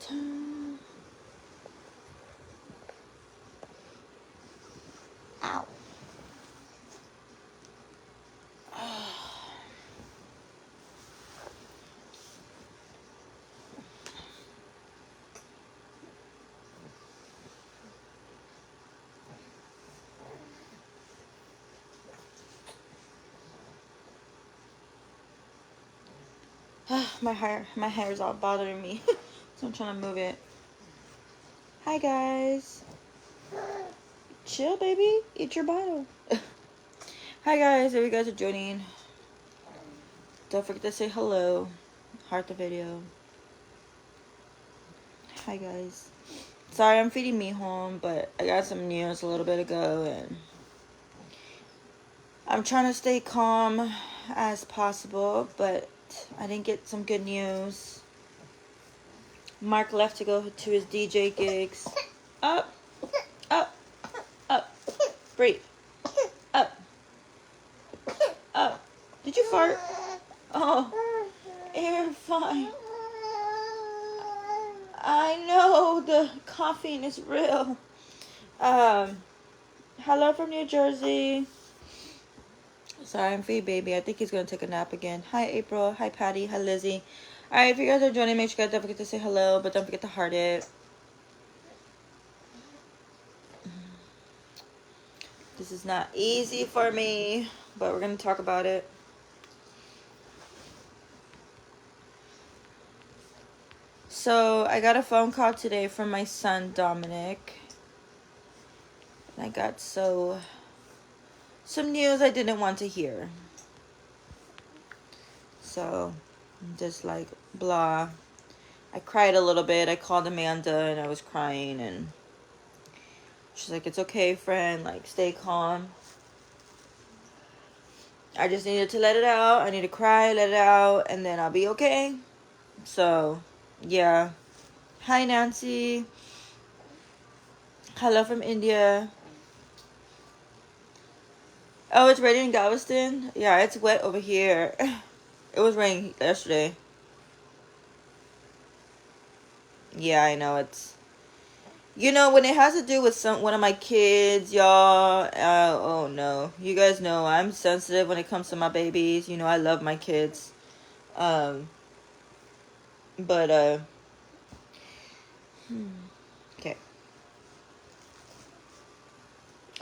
Ow. My hair is all bothering me. So I'm trying to move it. Hi guys. Chill, baby. Eat your bottle. Hi guys, if you guys are joining, don't forget to say hello. Heart the video. Hi guys. Sorry, I'm feeding me home, but I got some news a little bit ago, and I'm trying to stay calm as possible, but I didn't get some good news. Mark left to go to his DJ gigs. Up, up, up. Breathe. Up, up. Did you fart? Oh, you're fine. I know the coughing is real. Hello from New Jersey. Sorry, I'm feeding baby. I think he's gonna take a nap again. Hi April. Hi Patty. Hi Lizzie. Alright, if you guys are joining, make sure you guys don't forget to say hello, but don't forget to heart it. This is not easy for me, but we're gonna talk about it. So I got a phone call today from my son Dominic. I got some news I didn't want to hear. So I'm just like blah. I cried a little bit. I called Amanda and I was crying, and she's like, "It's okay, friend. Like, stay calm. I just needed to let it out. I need to cry, let it out, and then I'll be okay." So, yeah. Hi, Nancy. Hello from India. Oh, it's raining in Galveston? Yeah, it's wet over here. It was raining yesterday. Yeah, I know. It's... You know, when it has to do with one of my kids, y'all, oh no. You guys know I'm sensitive when it comes to my babies. You know, I love my kids. Okay.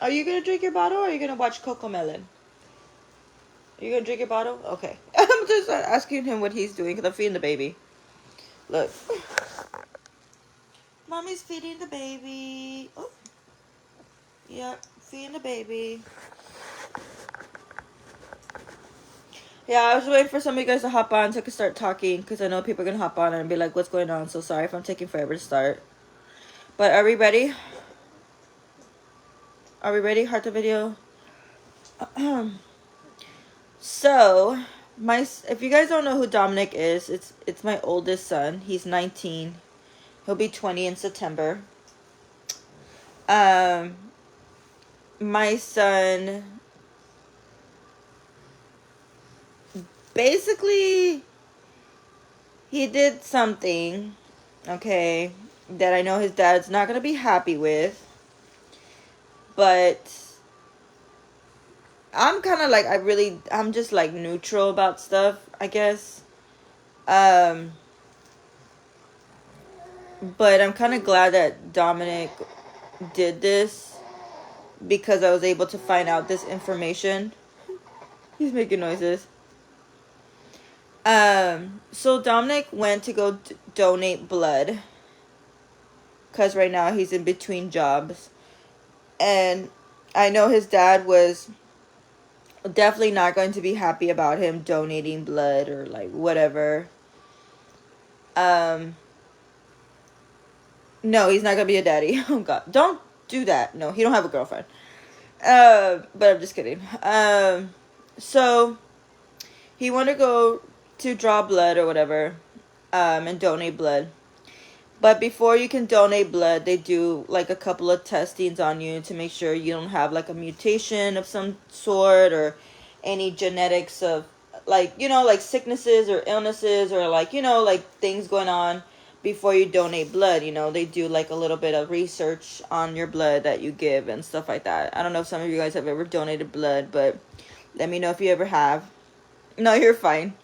Are you going to drink your bottle, or are you going to watch Cocomelon? Are you going to drink your bottle? Okay. I'm just asking him what he's doing because I'm feeding the baby. Look. Mommy's feeding the baby. Oh. Yep, feeding the baby. Yeah, I was waiting for some of you guys to hop on so I could start talking, because I know people are going to hop on and be like, what's going on? So sorry if I'm taking forever to start. But are we ready? Are we ready? Heart the video. So, if you guys don't know who Dominic is, it's my oldest son. He's 19. He'll be 20 in September. My son basically, he did something, okay, that I know his dad's not going to be happy with. But I'm kind of like, I'm just like neutral about stuff, I guess. But I'm kind of glad that Dominic did this, because I was able to find out this information. He's making noises. So Dominic went to go donate blood, because right now he's in between jobs. And I know his dad was definitely not going to be happy about him donating blood or like whatever. No, he's not gonna be a daddy. Oh god, don't do that. No, he don't have a girlfriend. But I'm just kidding. So he wanted to go to draw blood or whatever, and donate blood. But before you can donate blood, they do like a couple of testings on you to make sure you don't have like a mutation of some sort, or any genetics of like, you know, like sicknesses or illnesses, or like, you know, like things going on. before you donate blood, you know, they do like a little bit of research on your blood that you give and stuff like that. I don't know if some of you guys have ever donated blood, but let me know if you ever have. No, you're fine.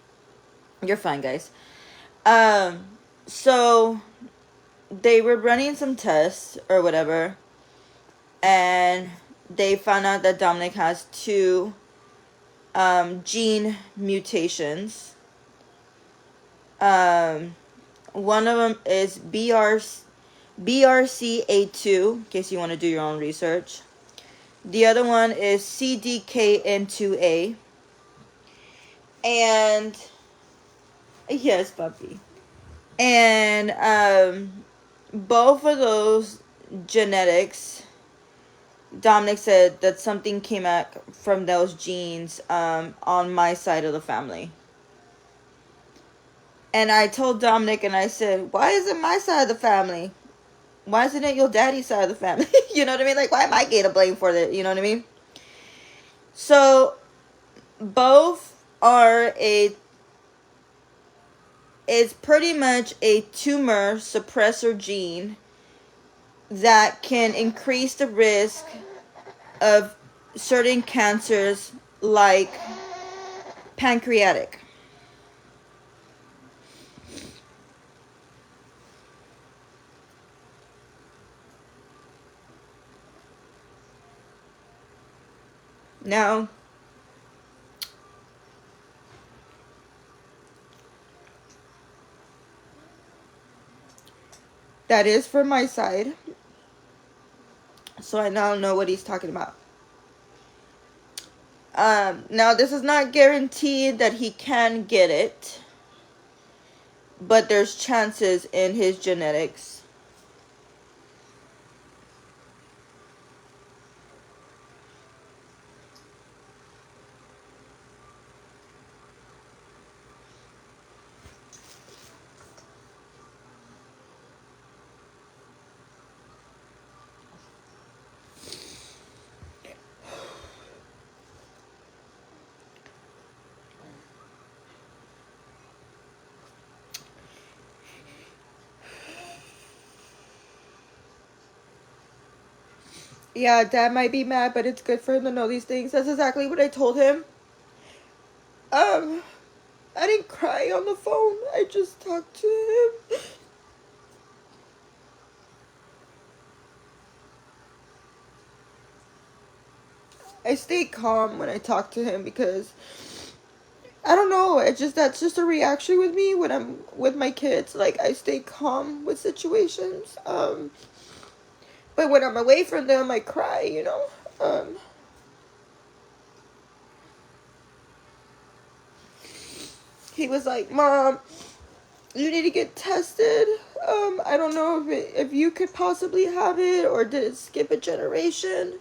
You're fine, guys. So they were running some tests or whatever, and they found out that Dominic has two gene mutations. One of them is BRCA2, in case you want to do your own research. The other one is CDKN2A. And yes, puppy. And both of those genetics, Dominic said that something came out from those genes on my side of the family. And I told Dominic, and I said, why is it my side of the family? Why isn't it your daddy's side of the family? You know what I mean? Like, why am I getting blamed for that? You know what I mean? So, both are it's pretty much a tumor suppressor gene that can increase the risk of certain cancers like pancreatic. Now, that is for my side. So I now know what he's talking about. Now, this is not guaranteed that he can get it, but there's chances in his genetics. Yeah, Dad might be mad, but it's good for him to know these things. That's exactly what I told him. I didn't cry on the phone. I just talked to him. I stay calm when I talk to him because I don't know. That's just a reaction with me when I'm with my kids. Like, I stay calm with situations. But when I'm away from them, I cry. You know. He was like, Mom, you need to get tested. I don't know if you could possibly have it, or did it skip a generation?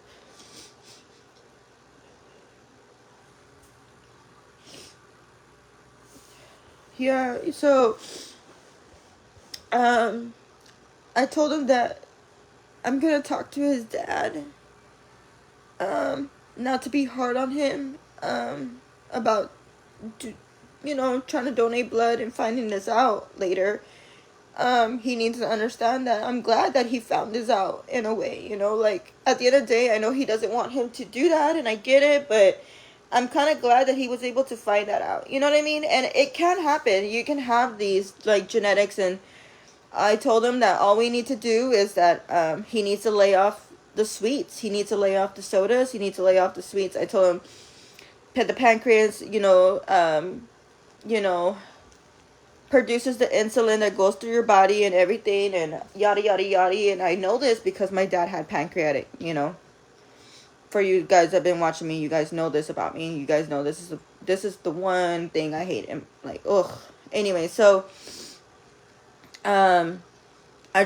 Yeah, so I told him that I'm gonna talk to his dad. Not to be hard on him. About trying to donate blood and finding this out later. He needs to understand that I'm glad that he found this out in a way, like at the end of the day, I know he doesn't want him to do that, and I get it, but I'm kind of glad that he was able to find that out. You know what I mean? And it can happen. You can have these like genetics, and I told him that all we need to do is that he needs to lay off the sweets. He needs to lay off the sodas. He needs to lay off the sweets. I told him the pancreas, produces the insulin that goes through your body and everything, and yada yada yada. And I know this because my dad had pancreatic. For you guys that have been watching me, you guys know this about me. You guys know this is the one thing I hate. And like, ugh. Anyway, so I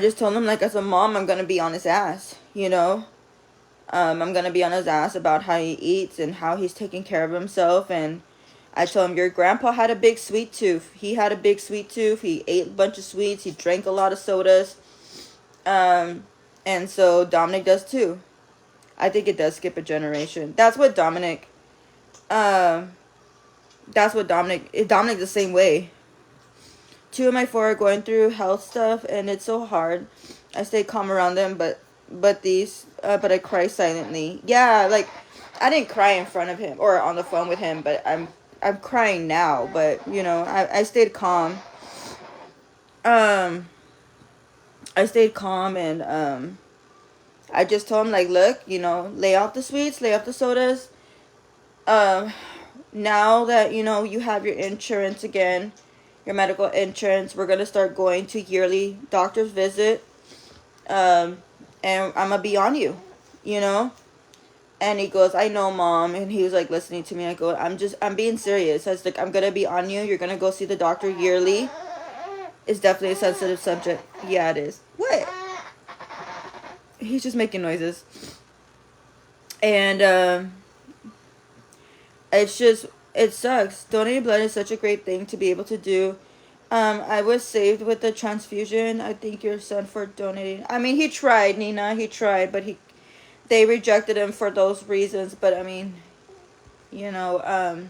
just told him, like, as a mom, I'm gonna be on his ass. I'm gonna be on his ass about how he eats and how he's taking care of himself. And I told him, your grandpa had a big sweet tooth. He had a big sweet tooth. He ate a bunch of sweets. He drank a lot of sodas. And so Dominic does too. I think it does skip a generation. Dominic's the same way. two of my four are going through health stuff, and it's so hard. I stay calm around them, but I cry silently. Yeah, like I didn't cry in front of him or on the phone with him, but I'm crying now. But you know, I stayed calm. I stayed calm, and I just told him, like, look, you know, lay off the sweets, lay off the sodas. Now that you know you have your insurance again, your medical insurance, we're gonna start going to yearly doctor's visit. And I'm gonna be on you, you know. And he goes, I know, Mom. And he was like listening to me. I go, I'm being serious. I was like, I'm gonna be on you. You're gonna go see the doctor yearly. It's definitely a sensitive subject. Yeah, it is. What? He's just making noises. And it's just, it sucks. Donating blood is such a great thing to be able to do. I was saved with the transfusion. I thank your son for donating. I mean, he tried, Nina. He tried, but they rejected him for those reasons. But I mean, you know,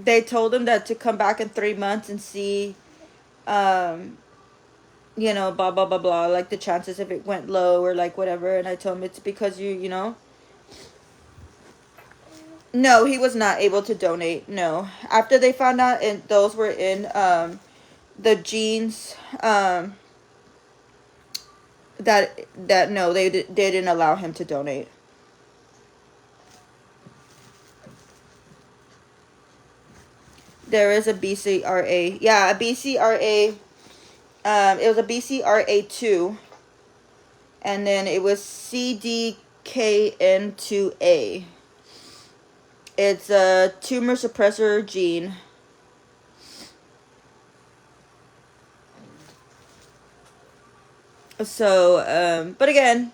they told him that to come back in 3 months and see, you know, blah blah blah blah, like the chances if it went low or like whatever. And I told him it's because you know. No, he was not able to donate. No, after they found out, and those were in the genes that no, they didn't allow him to donate. There is a BCRA. Yeah, a BCRA. It was a BCRA2, and then it was CDKN2A. It's a tumor suppressor gene. So, but again,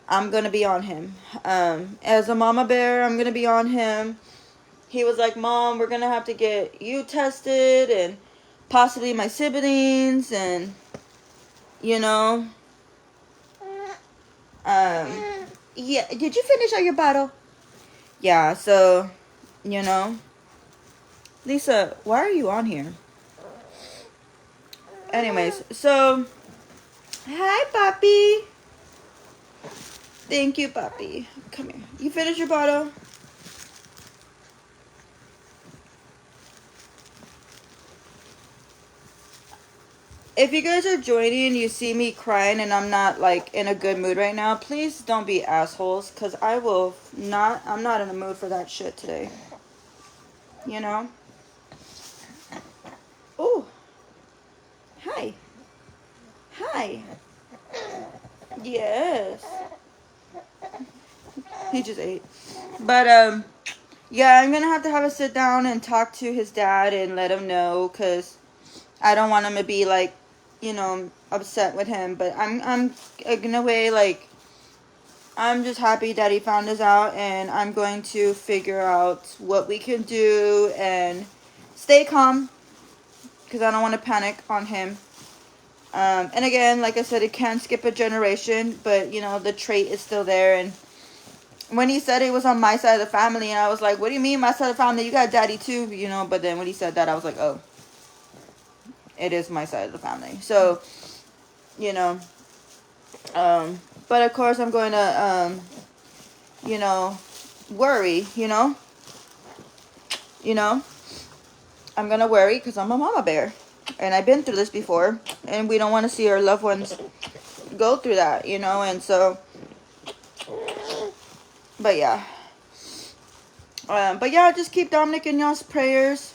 I'm going to be on him. As a mama bear, I'm going to be on him. He was like, Mom, we're going to have to get you tested and possibly my siblings and, you know. Yeah, did you finish all your bottle? Yeah, so, you know. Lisa, why are you on here? Anyways, so, hi, Papi. Thank you, Papi. Come here. You finished your bottle? If you guys are joining, you see me crying and I'm not like in a good mood right now, please don't be assholes, because I'm not in the mood for that shit today. You know? Oh. Hi. Hi. Yes. He just ate. But, yeah, I'm gonna have to have a sit down and talk to his dad and let him know, because I don't want him to be like, you know, upset with him. But I'm in a way, like, I'm just happy that he found us out, and I'm going to figure out what we can do and stay calm, because I don't want to panic on him. And again, like I said, it can skip a generation, but, you know, the trait is still there. And when he said it was on my side of the family, and I was like, what do you mean my side of the family? You got daddy too, you know. But then when he said that, I was like, oh, it is my side of the family. So, you know, but of course I'm going to, you know, worry, you know, I'm going to worry because I'm a mama bear, and I've been through this before, and we don't want to see our loved ones go through that, you know. And so, but yeah, just keep Dominic in y'all's prayers.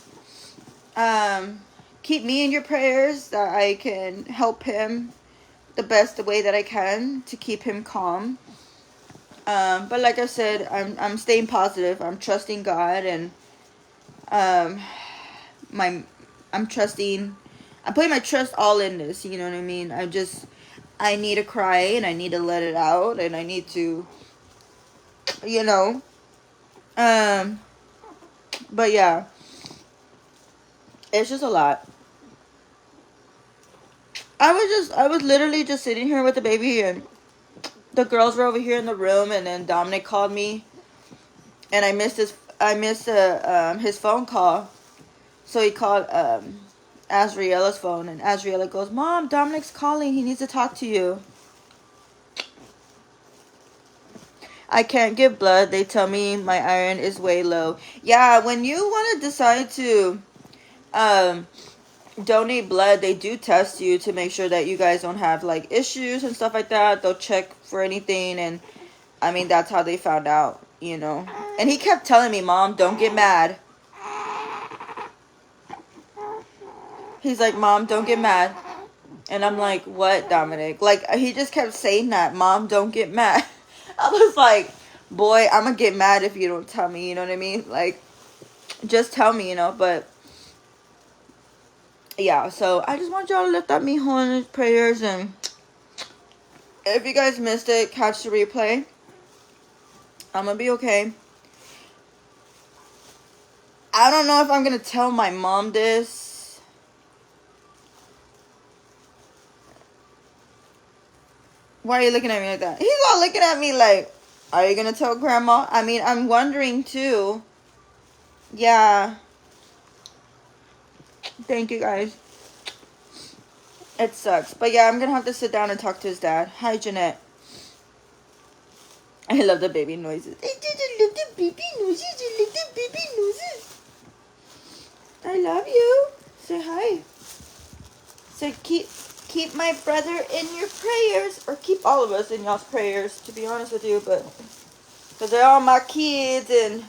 Keep me in your prayers that I can help him the best way that I can to keep him calm. But like I said, I'm staying positive. I'm trusting God, and I'm putting my trust all in this, you know what I mean? I need to cry, and I need to let it out, and I need to, you know, but yeah, it's just a lot. I was literally just sitting here with the baby, and the girls were over here in the room, and then Dominic called me, and I missed his phone call, So he called Azriella's phone, and Azriella goes, "Mom, Dominic's calling. He needs to talk to you." I can't give blood. They tell me my iron is way low. Yeah, when you want to decide to donate blood, they do test you to make sure that you guys don't have like issues and stuff like that. They'll check for anything, and I mean, that's how they found out, you know. And he kept telling me, "Mom, don't get mad." He's like, "Mom, don't get mad." And I'm like, "What, Dominic?" Like, he just kept saying that, "Mom, don't get mad." I was like, "Boy, I'm gonna get mad if you don't tell me," you know what I mean? Like, just tell me, you know. But yeah, so I just want y'all to lift up me in prayers. And if you guys missed it, catch the replay. I'm gonna be okay. I don't know if I'm gonna tell my mom this. Why are you looking at me like that? He's all looking at me like, are you gonna tell grandma? I mean, I'm wondering too. Yeah. Thank you, guys. It sucks. But yeah, I'm gonna have to sit down and talk to his dad. Hi, Jeanette. I love the baby noises. I just love the baby noises. I love the baby noises. I love you. Say hi. Say keep my brother in your prayers, or keep all of us in y'all's prayers, to be honest with you. But because they're all my kids, and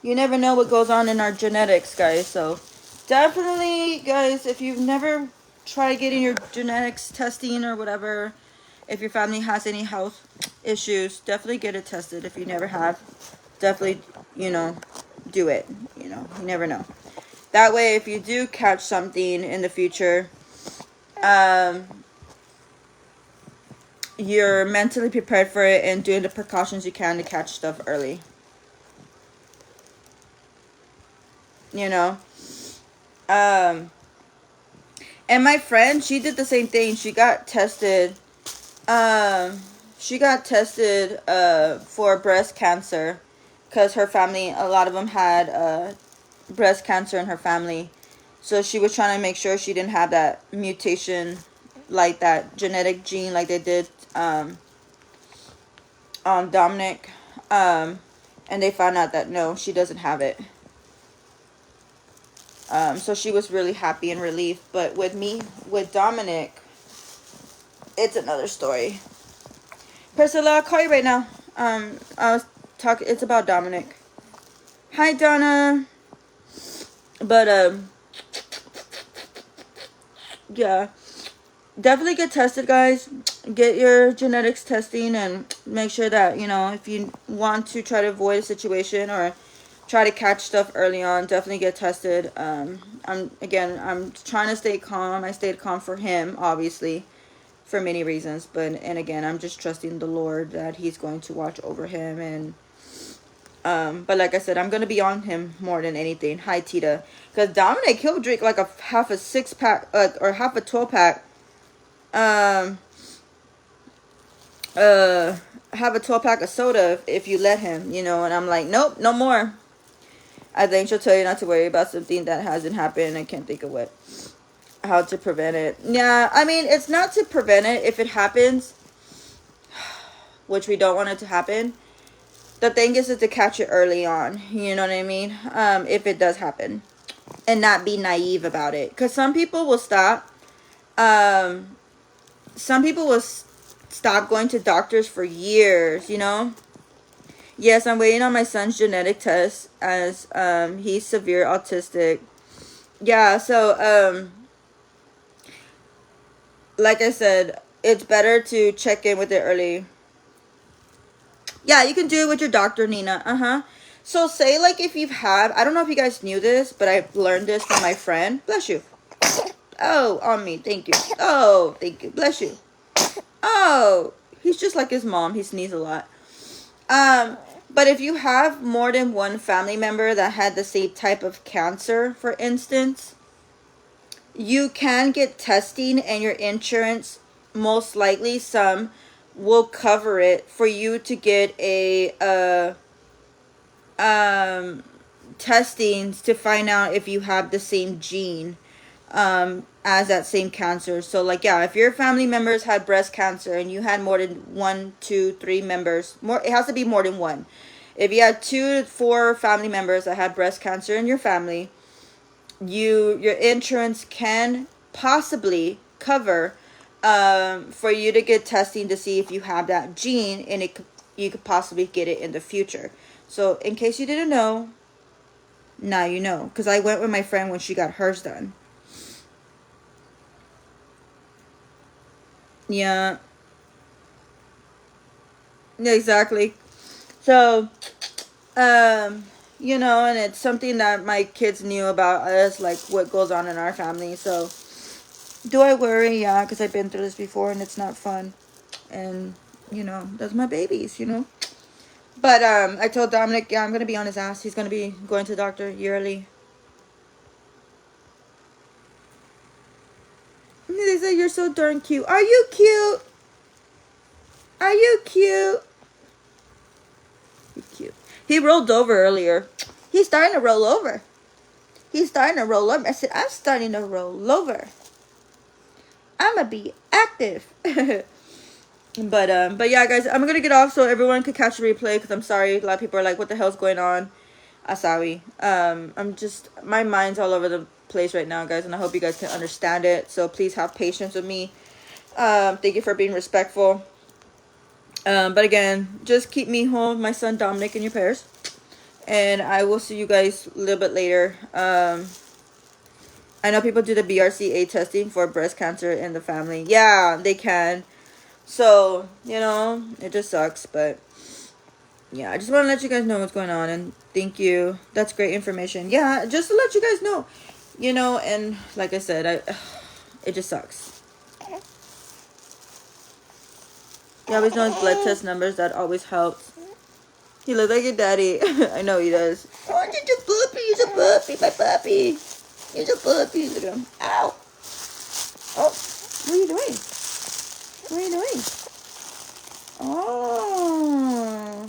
you never know what goes on in our genetics, guys. So definitely, guys, if you've never tried getting your genetics testing or whatever, if your family has any health issues, definitely get it tested. If you never have, definitely, you know, do it. You know, you never know. That way, if you do catch something in the future, you're mentally prepared for it and doing the precautions you can to catch stuff early. You know? And my friend, she did the same thing. She got tested. She got tested for breast cancer because her family, a lot of them had breast cancer in her family. So she was trying to make sure she didn't have that mutation, like that genetic gene like they did on Dominic. And they found out that no, she doesn't have it. So she was really happy and relieved. But with me, with Dominic, it's another story. Priscilla, I'll call you right now. I was talking, it's about Dominic. Hi, Donna. But, yeah. Definitely get tested, guys. Get your genetics testing and make sure that, you know, if you want to try to avoid a situation or try to catch stuff early on, definitely get tested. I'm trying to stay calm. I stayed calm for him, obviously, for many reasons. And again, I'm just trusting the Lord that he's going to watch over him. And but like I said, I'm going to be on him more than anything. Hi, Tita. Because Dominic, he'll drink like half a 6-pack or half a 12-pack. Have a 12-pack of soda if you let him, you know. And I'm like, nope, no more. I think she'll tell you not to worry about something that hasn't happened. I can't think of how to prevent it. Yeah, I mean, it's not to prevent it if it happens, which we don't want it to happen. The thing is to catch it early on, you know what I mean? If it does happen, and not be naive about it. Because some people will stop. Some people will stop going to doctors for years, you know? Yes, I'm waiting on my son's genetic test as he's severe autistic. Yeah, so like I said, it's better to check in with it early. Yeah, you can do it with your doctor, Nina. So say like if you've had, I don't know if you guys knew this, but I learned this from my friend. Bless you. Oh, on me. Thank you. Oh, thank you. Bless you. Oh, he's just like his mom. He sneezes a lot. But if you have more than one family member that had the same type of cancer, for instance, you can get testing, and your insurance, most likely some, will cover it for you to get a testings to find out if you have the same gene as that same cancer. So like, yeah, if your family members had breast cancer and you had more than 1, 2, 3 members, more, it has to be more than one. If you had 2 to 4 family members that had breast cancer in your family, your insurance can possibly cover for you to get testing to see if you have that gene, and you could possibly get it in the future. So in case you didn't know, now you know, because I went with my friend when she got hers done. Yeah, exactly. So you know, and it's something that my kids knew about us, like what goes on in our family. So do I worry? Yeah, because I've been through this before and it's not fun. And you know, that's my babies, you know. But I told Dominic, yeah, I'm gonna be on his ass. He's gonna be going to the doctor yearly. They say you're so darn cute. Are you cute? Are you cute? You're cute. He rolled over earlier. He's starting to roll over. He's starting to roll over. I said, I'm starting to roll over. I'm gonna be active. But yeah, guys, I'm gonna get off so everyone could catch the replay, because I'm sorry, a lot of people are like, what the hell's going on? Sorry. I'm just, my mind's all over the place right now, guys, and I hope you guys can understand it. So please have patience with me. Thank you for being respectful. But again, just keep me home, my son Dominic, in your prayers, and I will see you guys a little bit later. I know people do the BRCA testing for breast cancer in the family. Yeah, they can. So, you know, it just sucks, but yeah, I just want to let you guys know what's going on, and thank you. That's great information. Yeah, just to let you guys know, you know, and like I said, it just sucks. He always knows blood test numbers. That always helps. He looks like your daddy. I know he does. Oh, he's a puppy. He's a puppy. My puppy. He's a puppy. Look at him. Ow. Oh, what are you doing? What are you doing? Oh.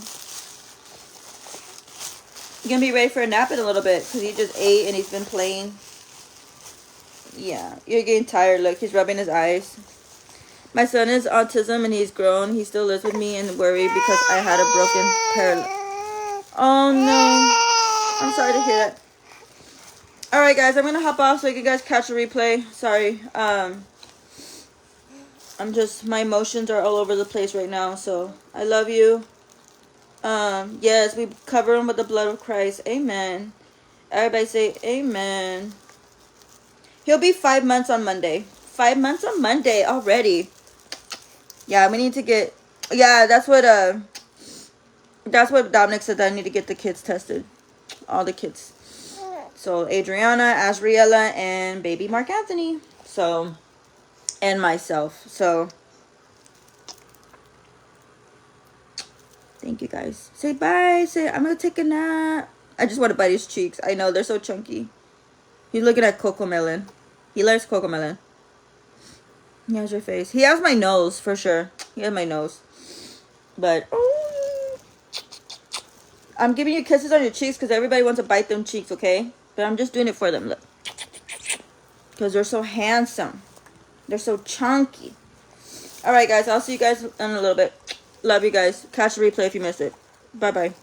You're going to be ready for a nap in a little bit, because he just ate and he's been playing. Yeah, you're getting tired. Look, he's rubbing his eyes. My son is autism and he's grown. He still lives with me and worried because I had a broken paralysis. Oh no. I'm sorry to hear that. Alright guys, I'm going to hop off so you guys catch a replay. Sorry. I'm just, my emotions are all over the place right now. So I love you. Yes, we cover him with the blood of Christ. Amen. Everybody say amen. He'll be 5 months on Monday. 5 months on Monday already. Yeah, we need to get, yeah, that's what Dominic said, that I need to get the kids tested. All the kids. So Adriana, Azriella, and baby Mark Anthony. So, and myself. So thank you guys. Say bye. Say I'm gonna take a nap. I just want to bite his cheeks. I know they're so chunky. He's looking at Coco Melon. He likes Coco Melon. He has your face. He has my nose for sure. He has my nose. But I'm giving you kisses on your cheeks because everybody wants to bite them cheeks, okay? But I'm just doing it for them. Look. Because they're so handsome. They're so chunky. Alright guys, I'll see you guys in a little bit. Love you guys. Catch the replay if you missed it. Bye bye.